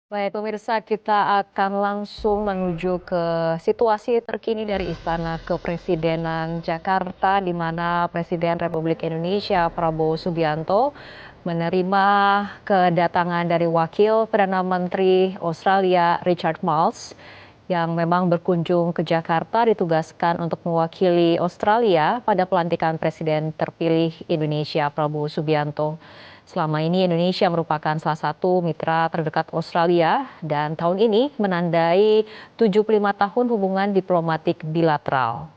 Baik pemirsa, kita akan langsung menuju ke situasi terkini dari Istana Kepresidenan Jakarta, di mana Presiden Republik Indonesia Prabowo Subianto menerima kedatangan dari Wakil Perdana Menteri Australia Richard Marles yang memang berkunjung ke Jakarta, ditugaskan untuk mewakili Australia pada pelantikan Presiden terpilih Indonesia Prabowo Subianto. Selama ini Indonesia merupakan salah satu mitra terdekat Australia dan tahun ini menandai 75 tahun hubungan diplomatik bilateral.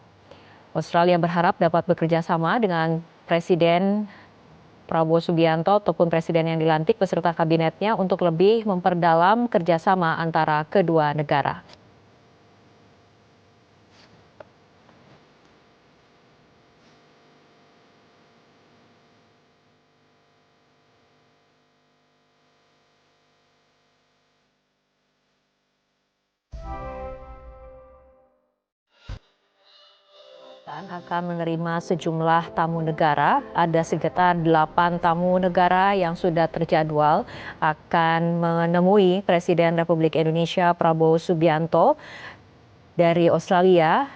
Australia berharap dapat bekerja sama dengan Presiden Prabowo Subianto ataupun presiden yang dilantik beserta kabinetnya untuk lebih memperdalam kerjasama antara kedua negara. Dan akan menerima sejumlah tamu negara. Ada sekitar 8 tamu negara yang sudah terjadwal akan menemui Presiden Republik Indonesia Prabowo Subianto dari Australia,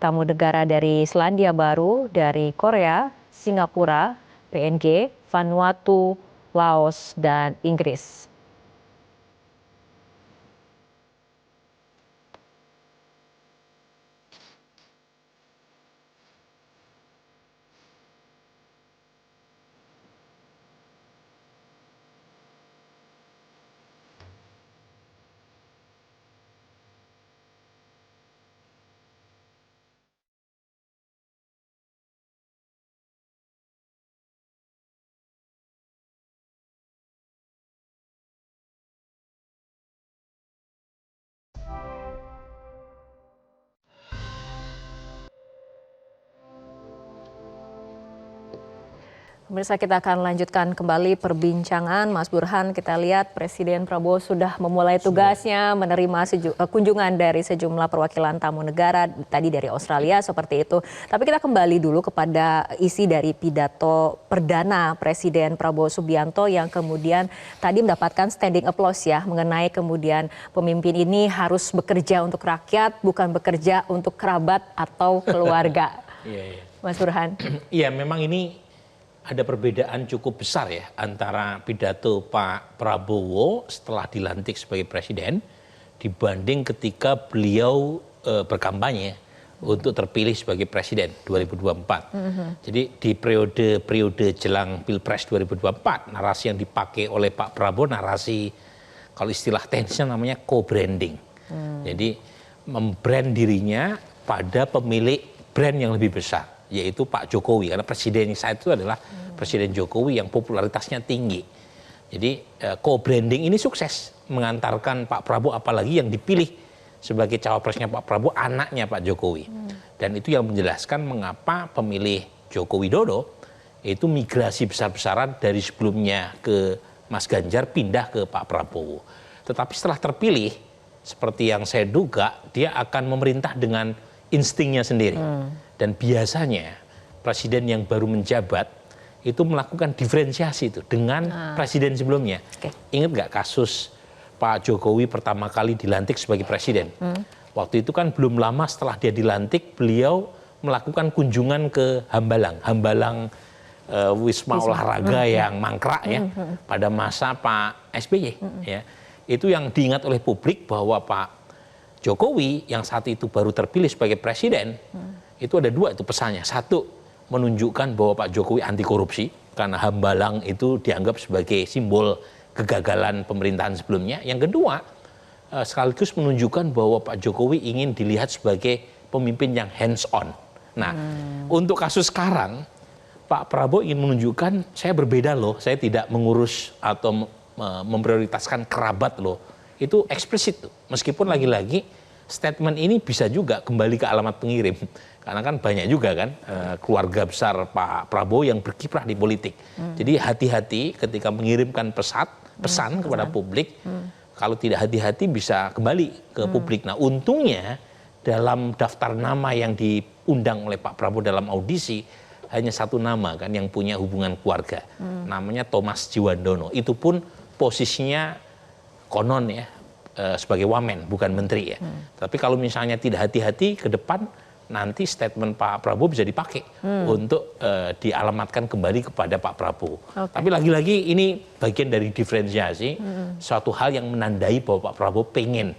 tamu negara dari Selandia Baru, dari Korea, Singapura, PNG, Vanuatu, Laos, dan Inggris. Pemirsa, kita akan lanjutkan kembali perbincangan. Mas Burhan, kita lihat Presiden Prabowo sudah memulai tugasnya menerima kunjungan dari sejumlah perwakilan tamu negara, tadi dari Australia seperti itu. Tapi kita kembali dulu kepada isi dari pidato perdana Presiden Prabowo Subianto yang kemudian tadi mendapatkan standing applause ya, mengenai kemudian pemimpin ini harus bekerja untuk rakyat, bukan bekerja untuk kerabat atau keluarga. Mas Burhan. Iya, memang ini ada perbedaan cukup besar ya antara pidato Pak Prabowo setelah dilantik sebagai presiden dibanding ketika beliau berkampanye untuk terpilih sebagai presiden 2024. Jadi di periode jelang Pilpres 2024, narasi yang dipakai oleh Pak Prabowo narasi, kalau istilah teknisnya namanya co-branding. Jadi membrand dirinya pada pemilik brand yang lebih besar, yaitu Pak Jokowi, karena presiden saat itu adalah Presiden Jokowi yang popularitasnya tinggi. Jadi co-branding ini sukses mengantarkan Pak Prabowo, apalagi yang dipilih sebagai cawapresnya Pak Prabowo anaknya Pak Jokowi. Dan itu yang menjelaskan mengapa pemilih Joko Widodo itu migrasi besar-besaran dari sebelumnya ke Mas Ganjar pindah ke Pak Prabowo. Tetapi setelah terpilih, seperti yang saya duga, dia akan memerintah dengan instingnya sendiri. Dan biasanya presiden yang baru menjabat itu melakukan diferensiasi itu dengan presiden sebelumnya. Ingat nggak kasus Pak Jokowi pertama kali dilantik sebagai presiden? Waktu itu kan belum lama setelah dia dilantik, beliau melakukan kunjungan ke Hambalang Wisma Olahraga yang mangkrak ya pada masa Pak SBY. Ya. Itu yang diingat oleh publik bahwa Pak Jokowi yang saat itu baru terpilih sebagai presiden, itu ada dua itu pesannya. Satu, menunjukkan bahwa Pak Jokowi anti korupsi, karena Hambalang itu dianggap sebagai simbol kegagalan pemerintahan sebelumnya. Yang kedua, sekaligus menunjukkan bahwa Pak Jokowi ingin dilihat sebagai pemimpin yang hands on. Nah, untuk kasus sekarang, Pak Prabowo ingin menunjukkan saya berbeda loh, saya tidak mengurus atau memprioritaskan kerabat loh. Itu eksplisit tuh. Meskipun lagi-lagi statement ini bisa juga kembali ke alamat pengirim. Karena kan banyak juga kan keluarga besar Pak Prabowo yang berkiprah di politik. Jadi hati-hati ketika mengirimkan pesan kepada publik. Kalau tidak hati-hati bisa kembali ke publik. Nah untungnya dalam daftar nama yang diundang oleh Pak Prabowo dalam audisi, hanya satu nama kan yang punya hubungan keluarga. Namanya Thomas Jiwandono. Itu pun posisinya konon ya sebagai wamen bukan menteri ya. Tapi kalau misalnya tidak hati-hati ke depan nanti statement Pak Prabowo bisa dipakai untuk dialamatkan kembali kepada Pak Prabowo. Tapi lagi-lagi ini bagian dari diferensiasi suatu hal yang menandai bahwa Pak Prabowo pengen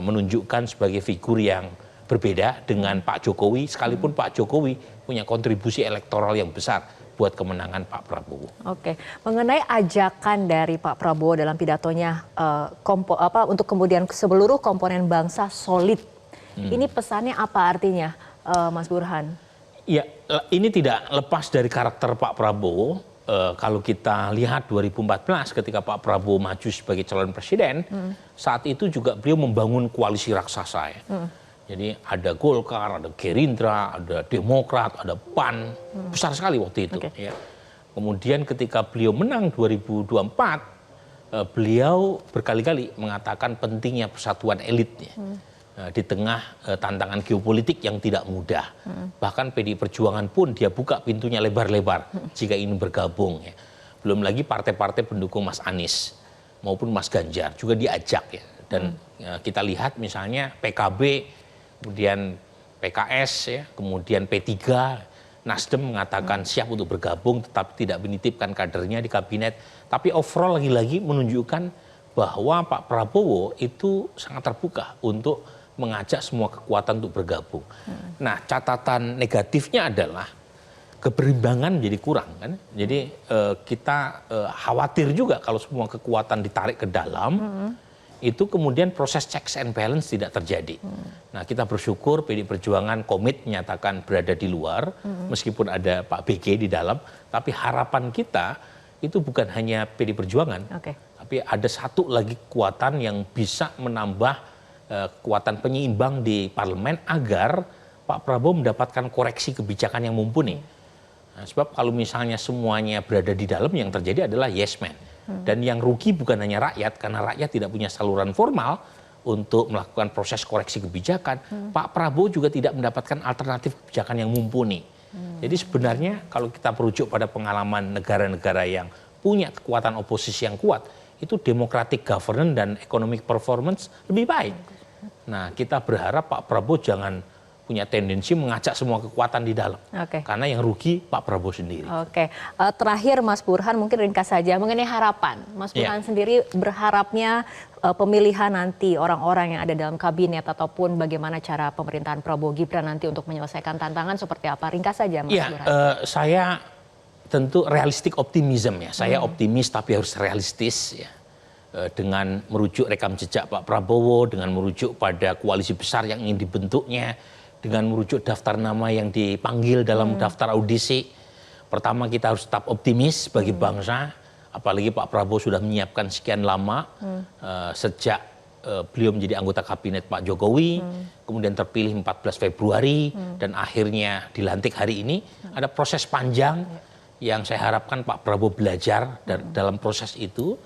menunjukkan sebagai figur yang berbeda dengan Pak Jokowi, sekalipun Pak Jokowi punya kontribusi elektoral yang besar buat kemenangan Pak Prabowo. Oke, mengenai ajakan dari Pak Prabowo dalam pidatonya untuk kemudian seluruh komponen bangsa solid, ini pesannya apa artinya, Mas Burhan? Ya, ini tidak lepas dari karakter Pak Prabowo. Kalau kita lihat 2014 ketika Pak Prabowo maju sebagai calon presiden, saat itu juga beliau membangun koalisi raksasa ya. Jadi ada Golkar, ada Gerindra, ada Demokrat, ada PAN, besar sekali waktu itu. Ya. Kemudian ketika beliau menang 2024, beliau berkali-kali mengatakan pentingnya persatuan elitnya. Di tengah tantangan geopolitik yang tidak mudah. Bahkan PDI Perjuangan pun dia buka pintunya lebar-lebar jika ingin bergabung. Ya. Belum lagi partai-partai pendukung Mas Anies maupun Mas Ganjar juga diajak. Ya. Dan kita lihat misalnya PKB, kemudian PKS, ya, kemudian P3, Nasdem mengatakan siap untuk bergabung tetapi tidak menitipkan kadernya di kabinet. Tapi overall lagi-lagi menunjukkan bahwa Pak Prabowo itu sangat terbuka untuk mengajak semua kekuatan untuk bergabung. Nah, catatan negatifnya adalah keberimbangan jadi kurang kan. Jadi kita khawatir juga kalau semua kekuatan ditarik ke dalam, itu kemudian proses checks and balance tidak terjadi. Nah, kita bersyukur PDI Perjuangan komit menyatakan berada di luar, meskipun ada Pak BG di dalam, tapi harapan kita itu bukan hanya PDI Perjuangan, tapi ada satu lagi kekuatan yang bisa menambah kekuatan penyeimbang di parlemen agar Pak Prabowo mendapatkan koreksi kebijakan yang mumpuni. Nah, sebab kalau misalnya semuanya berada di dalam, yang terjadi adalah yes man. Dan yang rugi bukan hanya rakyat, karena rakyat tidak punya saluran formal untuk melakukan proses koreksi kebijakan. Pak Prabowo juga tidak mendapatkan alternatif kebijakan yang mumpuni. Jadi sebenarnya kalau kita merujuk pada pengalaman negara-negara yang punya kekuatan oposisi yang kuat, itu democratic governance dan economic performance lebih baik. Nah, kita berharap Pak Prabowo jangan punya tendensi mengajak semua kekuatan di dalam. Karena yang rugi Pak Prabowo sendiri. Terakhir Mas Burhan, mungkin ringkas saja mengenai harapan. Mas Burhan sendiri berharapnya pemilihan nanti orang-orang yang ada dalam kabinet ataupun bagaimana cara pemerintahan Prabowo Gibran nanti untuk menyelesaikan tantangan seperti apa? Ringkas saja Mas Burhan. Saya tentu realistik optimism ya. Saya optimis tapi harus realistis ya. Dengan merujuk rekam jejak Pak Prabowo, dengan merujuk pada koalisi besar yang ingin dibentuknya, dengan merujuk daftar nama yang dipanggil dalam daftar audisi. Pertama kita harus tetap optimis bagi bangsa, apalagi Pak Prabowo sudah menyiapkan sekian lama sejak beliau menjadi anggota kabinet Pak Jokowi, kemudian terpilih 14 Februari dan akhirnya dilantik hari ini. Ada proses panjang yang saya harapkan Pak Prabowo belajar dalam proses itu.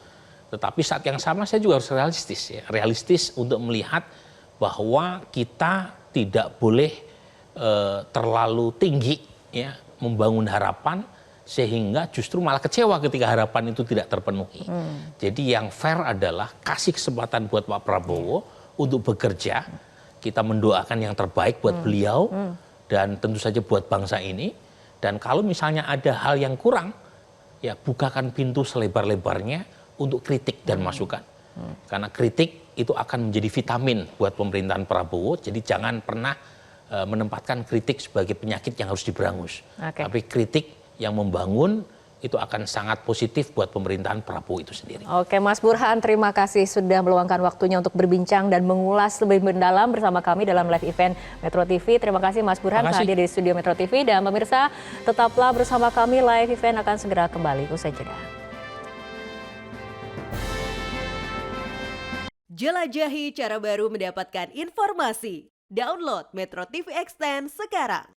Tetapi saat yang sama saya juga harus realistis ya. Realistis untuk melihat bahwa kita tidak boleh terlalu tinggi ya membangun harapan sehingga justru malah kecewa ketika harapan itu tidak terpenuhi. Jadi yang fair adalah kasih kesempatan buat Pak Prabowo untuk bekerja. Kita mendoakan yang terbaik buat beliau dan tentu saja buat bangsa ini. Dan kalau misalnya ada hal yang kurang, ya bukakan pintu selebar-lebarnya untuk kritik dan masukan. Karena kritik itu akan menjadi vitamin buat pemerintahan Prabowo. Jadi jangan pernah menempatkan kritik sebagai penyakit yang harus diberangus. Tapi kritik yang membangun itu akan sangat positif buat pemerintahan Prabowo itu sendiri. Oke, Mas Burhan, terima kasih sudah meluangkan waktunya untuk berbincang dan mengulas lebih mendalam bersama kami dalam live event Metro TV. Terima kasih Mas Burhan hadir di studio Metro TV. Dan pemirsa, tetaplah bersama kami, live event akan segera kembali. Usai jeda. Jelajahi cara baru mendapatkan informasi. Download Metro TV Extend sekarang.